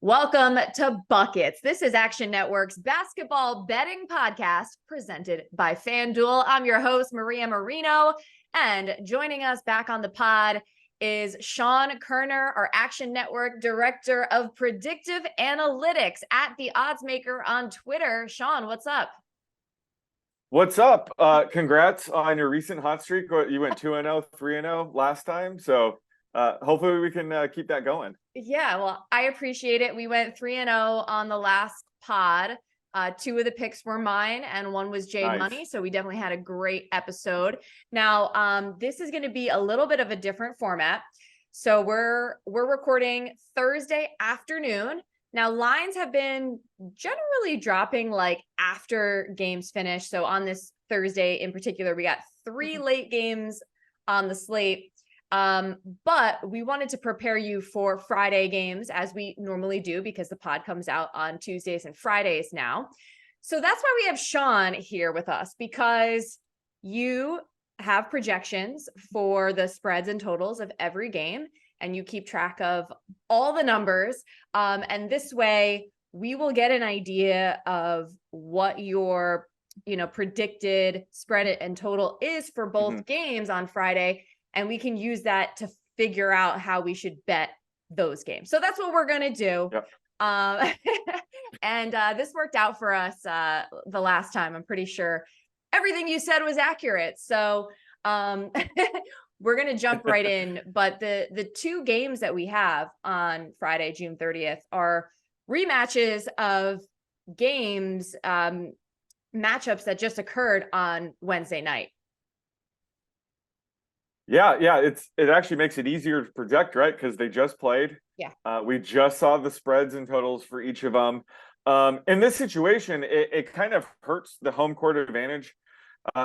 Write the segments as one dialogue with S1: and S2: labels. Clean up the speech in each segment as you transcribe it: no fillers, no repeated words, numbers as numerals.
S1: Welcome to Buckets. This is Action Network's basketball betting podcast presented by FanDuel. I'm your host, Maria Marino, and joining us back on the pod is Sean Kerner, our Action Network Director of Predictive Analytics at The Oddsmaker on Twitter. Sean, what's up?
S2: What's up? Congrats on your recent hot streak. You went 2-0, 3-0 last time. So hopefully we can keep that going.
S1: Yeah, well, I appreciate it. We went 3-0 on the last pod. Two of the picks were mine and one was Jade
S2: Nice.
S1: Money. So we definitely had a great episode. Now, this is going to be a little bit of a different format. So we're recording Thursday afternoon. Now, lines have been generally dropping like after games finish. So on this Thursday in particular, we got three late games on the slate. But we wanted to prepare you for Friday games as we normally do because the pod comes out on Tuesdays and Fridays now. So that's why we have Sean here with us, because you have projections for the spreads and totals of every game and you keep track of all the numbers. And this way we will get an idea of what your, predicted spread and total is for both games on Friday. And we can use that to figure out how we should bet those games. So that's what we're going to do.
S2: Yep.
S1: And this worked out for us the last time. I'm pretty sure everything you said was accurate. So we're going to jump right in. But the two games that we have on Friday, June 30th, are rematches of games, matchups that just occurred on Wednesday night.
S2: Yeah. It actually makes it easier to project, right? Because they just played.
S1: Yeah.
S2: We just saw the spreads and totals for each of them. In this situation, it kind of hurts the home court advantage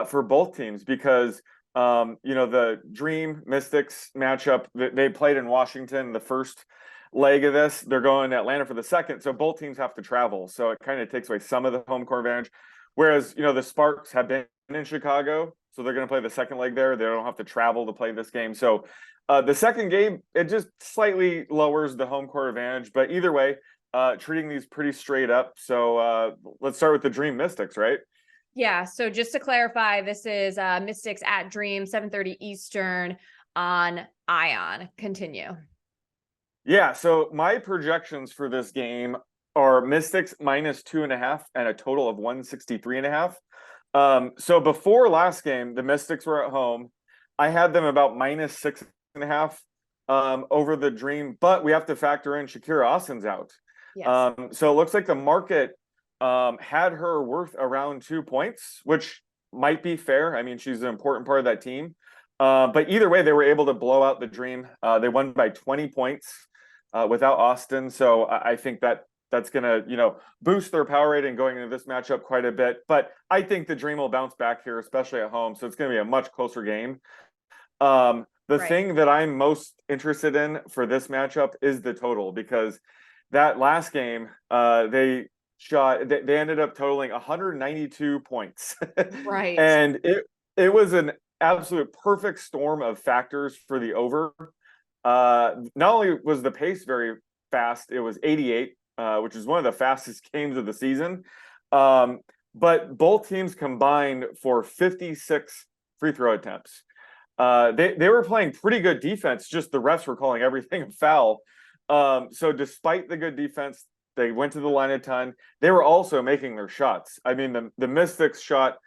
S2: for both teams because the Dream Mystics matchup, they played in Washington the first leg of this. They're going to Atlanta for the second. So both teams have to travel. So it kind of takes away some of the home court advantage. Whereas, the Sparks have been in Chicago. So they're going to play the second leg there. They don't have to travel to play this game. So the second game, it just slightly lowers the home court advantage. But either way, treating these pretty straight up. So let's start with the Dream Mystics, right?
S1: Yeah. So just to clarify, this is Mystics at Dream, 7:30 Eastern on Ion. Continue.
S2: Yeah. So my projections for this game are Mystics -2.5 and a total of 163.5. So before last game, the Mystics were at home. I had them about -6.5 over the Dream, but we have to factor in Shakira Austin's out.
S1: Yes.
S2: So it looks like the market had her worth around 2 points, which might be fair. I mean, she's an important part of that team. But either way, they were able to blow out the Dream. They won by 20 points without Austin. So I think that's going to, boost their power rating going into this matchup quite a bit. But I think the Dream will bounce back here, especially at home. So it's going to be a much closer game. The thing that I'm most interested in for this matchup is the total, because that last game, they ended up totaling 192 points.
S1: Right.
S2: And it was an absolute perfect storm of factors for the over. Not only was the pace very fast, it was 88. Which is one of the fastest games of the season. But both teams combined for 56 free throw attempts. They were playing pretty good defense, just the refs were calling everything a foul. So despite the good defense, they went to the line a ton. They were also making their shots. I mean, the Mystics shot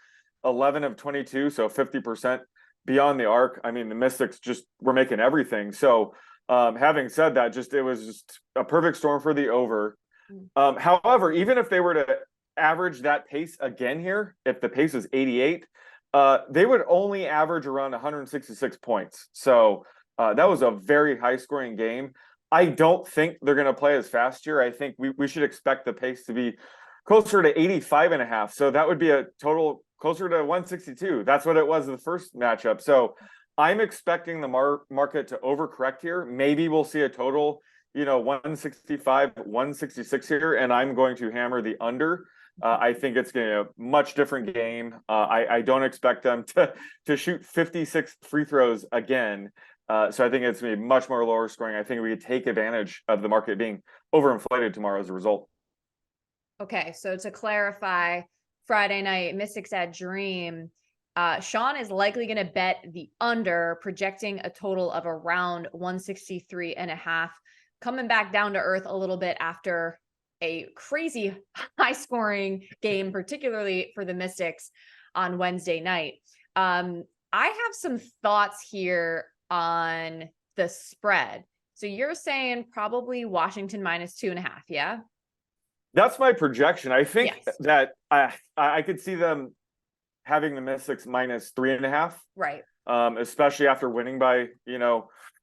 S2: 11 of 22, so 50% beyond the arc. I mean, the Mystics just were making everything. So having said that, it was just a perfect storm for the over. However, even if they were to average that pace again here, if the pace is 88, they would only average around 166 points. So that was a very high scoring game. I don't think they're going to play as fast here. I think we should expect the pace to be closer to 85.5. So that would be a total closer to 162. That's what it was the first matchup. So I'm expecting the market to overcorrect here. Maybe we'll see a total, 165, 166 here, and I'm going to hammer the under. I think it's going to be a much different game. I don't expect them to shoot 56 free throws again. So I think it's going to be much more lower scoring. I think we could take advantage of the market being overinflated tomorrow as a result.
S1: Okay, so to clarify, Friday night, Mystics at Dream, Sean is likely going to bet the under, projecting a total of around 163.5, coming back down to earth a little bit after a crazy high scoring game, particularly for the Mystics on Wednesday night. I have some thoughts here on the spread. So you're saying probably Washington -2.5, yeah?
S2: That's my projection. I think
S1: Yes.
S2: that I could see them having the Mystics -3.5.
S1: Right.
S2: Especially after winning by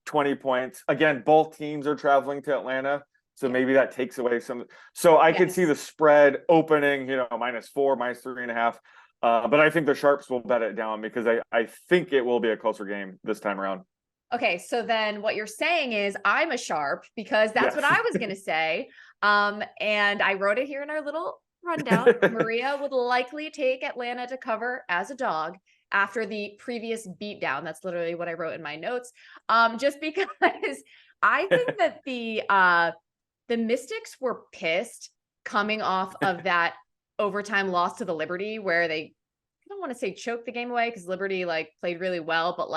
S2: 20 points. Again, both teams are traveling to Atlanta, so
S1: Yeah.
S2: maybe that takes away some. So I could see
S1: Yes.
S2: the spread opening, -4, -3.5. But I think the Sharps will bet it down because I think it will be a closer game this time around.
S1: Okay, so then what you're saying is I'm a sharp because that's what
S2: Yes.
S1: I was going to say. And I wrote it here in our little rundown. Maria would likely take Atlanta to cover as a dog after the previous beatdown. That's literally what I wrote in my notes. Just because I think that the Mystics were pissed coming off of that overtime loss to the Liberty, where they, I don't want to say choked the game away because Liberty played really well, but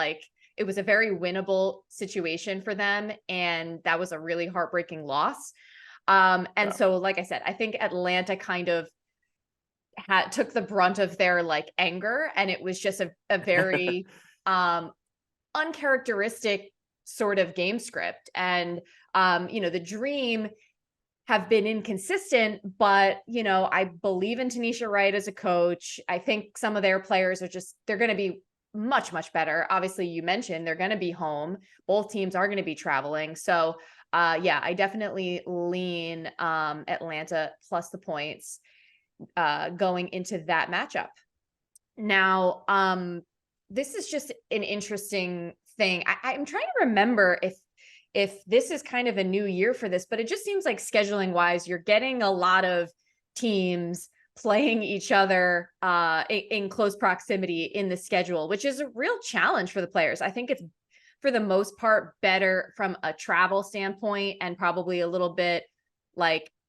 S1: it was a very winnable situation for them, and that was a really heartbreaking loss. And so, like I said, I think Atlanta kind of took the brunt of their anger, and it was just a very uncharacteristic sort of game script. And the Dream have been inconsistent, but I believe in Tanisha Wright as a coach. I think some of their players they're going to be much, much better. Obviously, you mentioned they're going to be home. Both teams are going to be traveling. So, yeah, I definitely lean Atlanta plus the points going into that matchup. Now, this is just an interesting thing. I'm trying to remember if this is kind of a new year for this, but it just seems like scheduling wise, you're getting a lot of teams playing each other in close proximity in the schedule, which is a real challenge for the players. I think it's for the most part better from a travel standpoint and probably a little bit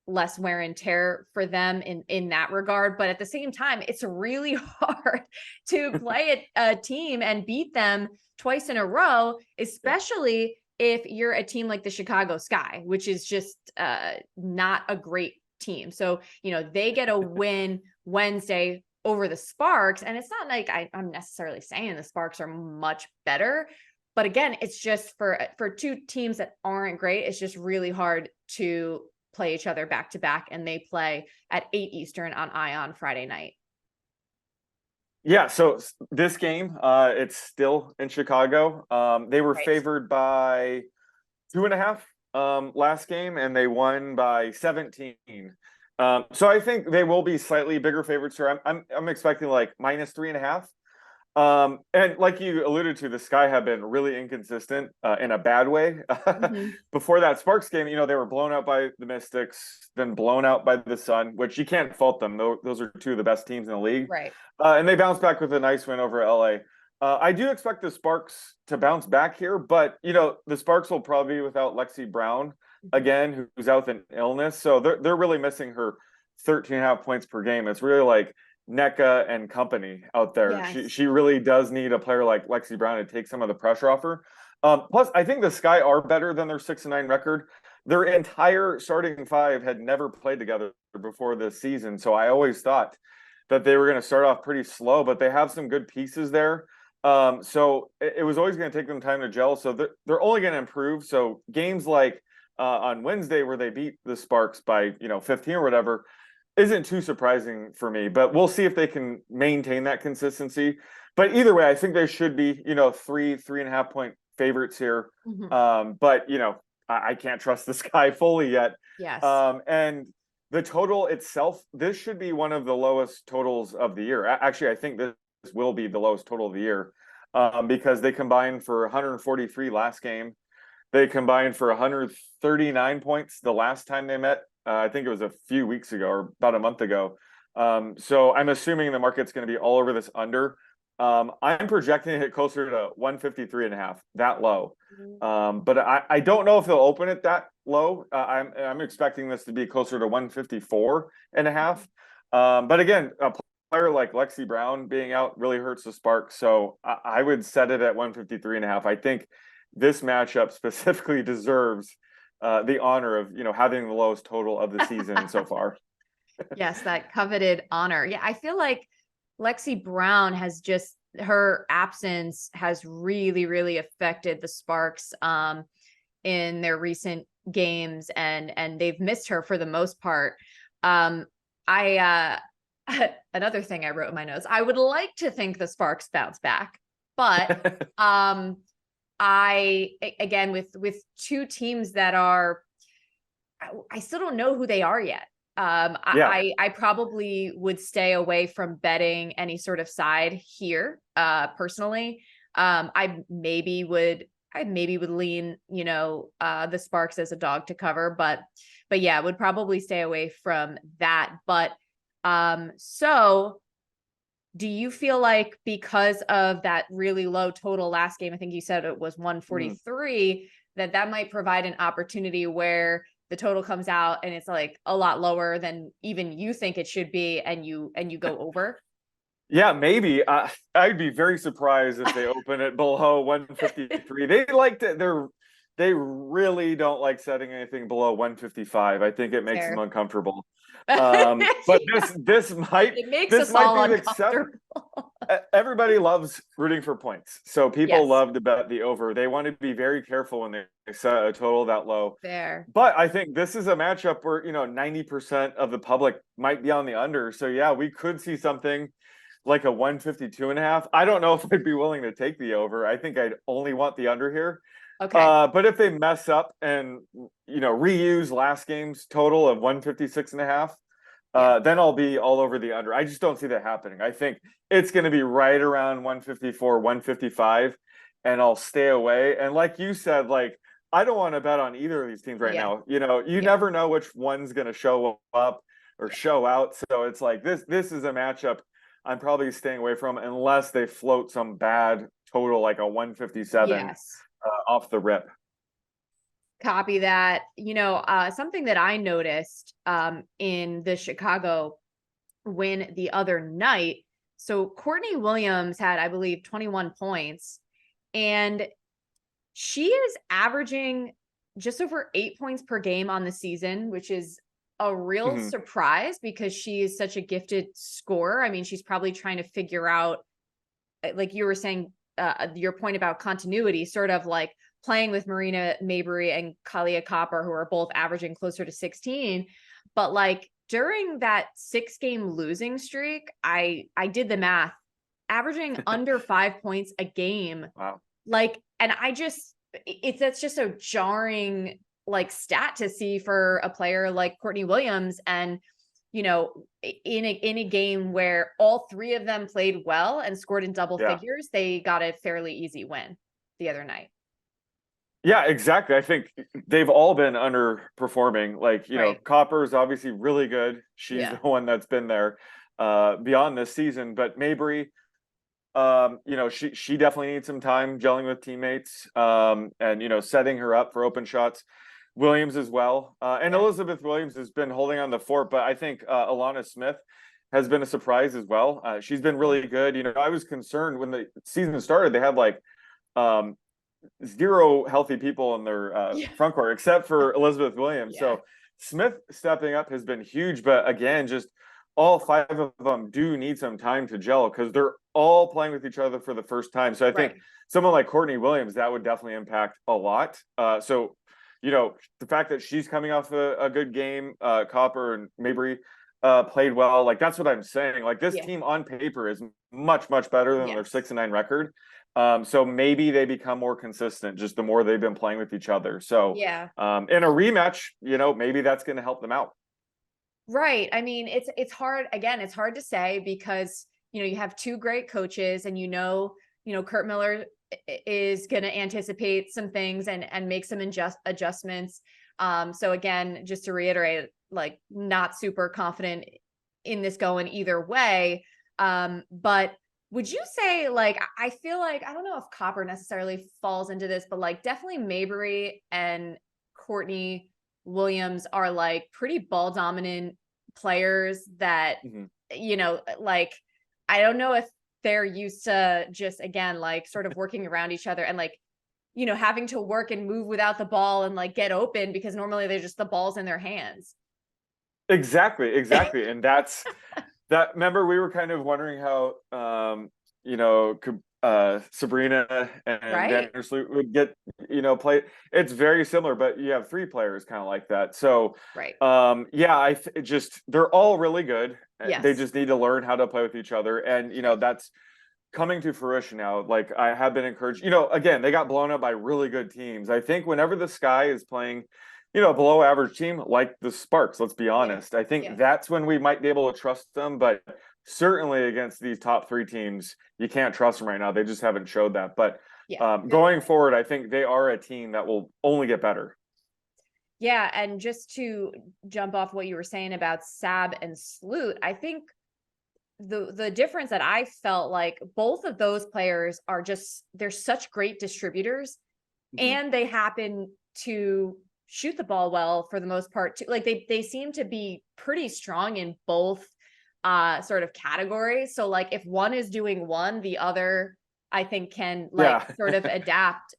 S1: less wear and tear for them in that regard. But at the same time, it's really hard to play a team and beat them twice in a row, especially if you're a team like the Chicago Sky, which is just not a great team. So, they get a win Wednesday over the Sparks. And it's not like I'm necessarily saying the Sparks are much better. But again, it's just for two teams that aren't great, it's just really hard to play each other back to back. And they play at 8 Eastern on Ion Friday night.
S2: Yeah, so this game, it's still in Chicago. They were favored by 2.5 last game, and they won by 17. So I think they will be slightly bigger favorites here. I'm expecting -3.5. And like you alluded to, the Sky have been really inconsistent in a bad way.
S1: Mm-hmm.
S2: Before that Sparks game, they were blown out by the Mystics, then blown out by the Sun, which you can't fault them. Those are two of the best teams in the league.
S1: Right.
S2: And they bounced back with a nice win over LA. I do expect the Sparks to bounce back here, but the Sparks will probably be without Lexi Brown again, who's out with an illness. So they're really missing her 13.5 points per game. It's really NECA and company out there.
S1: Yes.
S2: She really does need a player like Lexi Brown to take some of the pressure off her. Plus, I think the Sky are better than their 6-9 record. Their entire starting five had never played together before this season, so I always thought that they were going to start off pretty slow, but they have some good pieces there. So it was always going to take them time to gel. So they're only going to improve. So games like on Wednesday where they beat the Sparks by 15 or whatever isn't too surprising for me. But we'll see if they can maintain that consistency. But either way, I think they should be 3.5 point favorites here.
S1: Mm-hmm.
S2: But I can't trust the Sky fully yet.
S1: Yes.
S2: And the total itself, this should be one of the lowest totals of the year. Actually, I think this will be the lowest total of the year because they combined for 143 last game. They combined for 139 points the last time they met. I think it was a few weeks ago or about a month ago. So I'm assuming the market's going to be all over this under. I'm projecting it closer to 153.5, that low.
S1: Mhm.
S2: But I don't know if they'll open it that low. I'm expecting this to be closer to 154.5. But again, a player like Lexi Brown being out really hurts the spark. So I would set it at 153.5. I think this matchup specifically deserves the honor of, having the lowest total of the season so far.
S1: Yes, that coveted honor. Yeah, I feel like Lexi Brown has just her absence has really, really affected the Sparks in their recent games, and they've missed her for the most part. I another thing I wrote in my notes, I would like to think the Sparks bounce back, but again with two teams that are I still don't know who they are yet.
S2: Yeah.
S1: I probably would stay away from betting any sort of side here. Personally, I maybe would lean, the Sparks as a dog to cover, but yeah, would probably stay away from that. But so do you feel like because of that really low total last game, I think you said it was 143, that might provide an opportunity where the total comes out and it's like a lot lower than even you think it should be, and you go over?
S2: Yeah, maybe. I'd be very surprised if they open it below 153. They really don't like setting anything below 155. I think it makes them
S1: Fair.
S2: uncomfortable. But this might
S1: It makes
S2: this
S1: us
S2: might
S1: all
S2: be the exception.
S1: uncomfortable.
S2: Everybody loves rooting for points, so people
S1: Yes,
S2: love to bet the over. They want to be very careful when they set a total that low.
S1: fair.
S2: But I think this is a matchup where 90% of the public might be on the under. So yeah, we could see something like a 152.5. I don't know if I'd be willing to take the over. I think I'd only want the under here.
S1: Okay.
S2: But if they mess up and reuse last game's total of 156.5,
S1: Yeah.
S2: then I'll be all over the under. I just don't see that happening. I think it's going to be right around 154, 155, and I'll stay away. And like you said, like I don't want to bet on either of these teams right
S1: Yeah.
S2: now. You
S1: Yeah.
S2: never know which one's going to show up or
S1: Yeah.
S2: show out. So it's like this is a matchup I'm probably staying away from unless they float some bad total like a 157
S1: Yes.
S2: off the rip.
S1: Copy that. Something that I noticed in the Chicago win the other night. So Courtney Williams had, I believe, 21 points, and she is averaging just over 8 points per game on the season, which is a real
S2: Mhm.
S1: surprise because she is such a gifted scorer. I mean, she's probably trying to figure out, like you were saying, your point about continuity, sort of like playing with Marina Mabrey and Kalia Copper, who are both averaging closer to 16. But like during that 6-game losing streak, I did the math, averaging under 5 points a game.
S2: Wow.
S1: Like, and that's just a jarring like stat to see for a player like Courtney Williams. And in a game where all three of them played well and scored in double
S2: Yeah.
S1: figures, they got a fairly easy win the other night.
S2: Yeah, exactly. I think they've all been underperforming. Like,
S1: Right.
S2: Copper is obviously really good. She's the
S1: Yeah.
S2: one that's been there beyond this season. But Mabry, she definitely needs some time gelling with teammates and setting her up for open shots. Williams as well. And
S1: Yeah.
S2: Elizabeth Williams has been holding on the fort, but I think Alana Smith has been a surprise as well. She's been really good. I was concerned when the season started, they had like um, zero healthy people in their
S1: Yeah.
S2: front court except for Elizabeth Williams.
S1: Yeah.
S2: So Smith stepping up has been huge, but again, just all five of them do need some time to gel because they're all playing with each other for the first time. So I think
S1: Right.
S2: someone like Courtney Williams, that would definitely impact a lot. So the fact that she's coming off a good game, Copper and Mabry played well. Like that's what I'm saying. Like this
S1: Yeah.
S2: team on paper is much, much better than their
S1: Yes.
S2: 6-9 record. So maybe they become more consistent just the more they've been playing with each other. So
S1: Yeah.
S2: in a rematch, maybe that's going to help them out.
S1: Right. I mean, it's hard. Again, it's hard to say because, you have two great coaches, and Kurt Miller is going to anticipate some things and make some adjustments. So again, just to reiterate, like not super confident in this going either way. But Would you say, like, I feel like, I don't know if Copper necessarily falls into this, but like definitely Mabry and Courtney Williams are like pretty ball dominant players that,
S2: Mhm.
S1: like, I don't know if they're used to just, again, like sort of working around each other and like, having to work and move without the ball and like get open because normally they're just the balls in their hands.
S2: Exactly. And that, remember we were kind of wondering how Sabrina and
S1: Right.
S2: Vandersloot would get play. It's very similar, but you have three players kind of like that. So
S1: Right.
S2: yeah, just they're all really good. They
S1: Yes.
S2: just need to learn how to play with each other, and
S1: Right.
S2: that's coming to fruition now. Like I have been encouraged. Again, they got blown up by really good teams. I think whenever the Sky is playing, a below average team like the Sparks, let's be
S1: Yeah.
S2: honest, I
S1: Yeah.
S2: think that's when we might be able to trust them. But certainly against these top three teams, you can't trust them right now. They just haven't showed that. But
S1: Yeah. No, you're
S2: going
S1: right.
S2: forward, I think they are a team that will only get better.
S1: Yeah, and just to jump off what you were saying about Sab and Sloot, I think the difference that I felt like both of those players are just they're such great distributors
S2: Mhm.
S1: and they happen to shoot the ball well for the most part too. Like they seem to be pretty strong in both sort of categories. So like if one is doing one, the other I think can like
S2: Yeah.
S1: sort of adapt,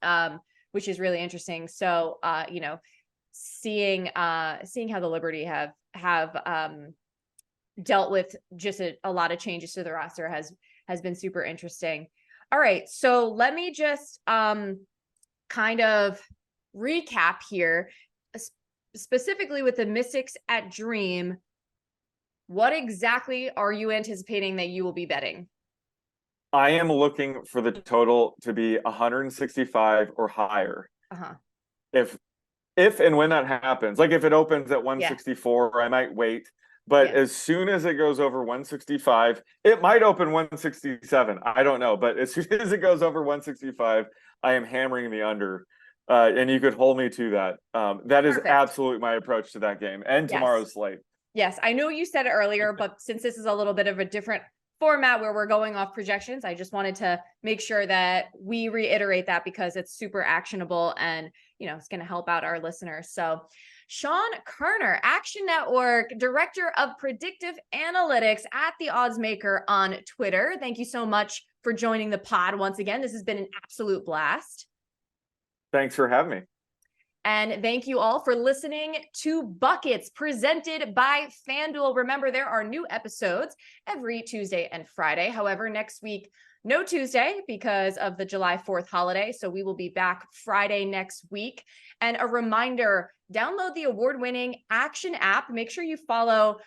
S1: which is really interesting. So seeing how the Liberty have dealt with just a lot of changes to the roster has been super interesting. All right, so let me just kind of recap here, specifically with the Mystics at Dream. What exactly are you anticipating that you will be betting?
S2: I am looking for the total to be 165 or higher.
S1: Uh-huh.
S2: If if and when that happens, like if it opens at
S1: Yeah.
S2: 164, I might wait. But
S1: Yeah.
S2: as soon as it goes over 165, it might open 167. I don't know. But as soon as it goes over 165, I am hammering the under. And you could hold me to that. That is
S1: Perfect.
S2: absolutely my approach to that game and
S1: Yes.
S2: tomorrow's slate.
S1: Yes, I know you said it earlier, but since this is a little bit of a different format where we're going off projections, I just wanted to make sure that we reiterate that because it's super actionable and, it's going to help out our listeners. So, Sean Kerner, Action Network, Director of Predictive Analytics at The Odds Maker on Twitter. Thank you so much for joining the pod once again. This has been an absolute blast.
S2: Thanks for having me.
S1: And thank you all for listening to Buckets presented by FanDuel. Remember, there are new episodes every Tuesday and Friday. However, next week, no Tuesday because of the July 4th holiday. So we will be back Friday next week. And a reminder, download the award-winning Action app. Make sure you follow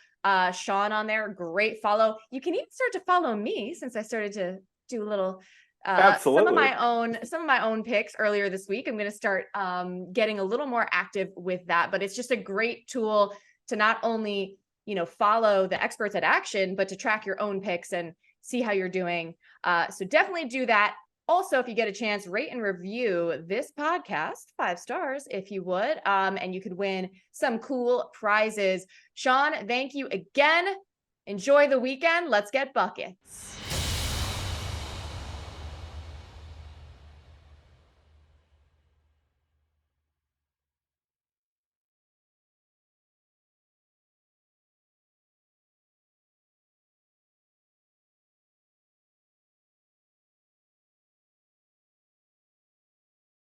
S1: Sean on there. Great follow. You can even start to follow me since I started to do a little some of
S2: Absolutely.
S1: my own picks earlier this week. I'm going to start getting a little more active with that, but it's just a great tool to not only follow the experts at Action, but to track your own picks and see how you're doing. So definitely do that. Also, if you get a chance, rate and review this podcast 5 stars if you would, and you could win some cool prizes. Sean, thank you again. Enjoy the weekend. Let's get buckets.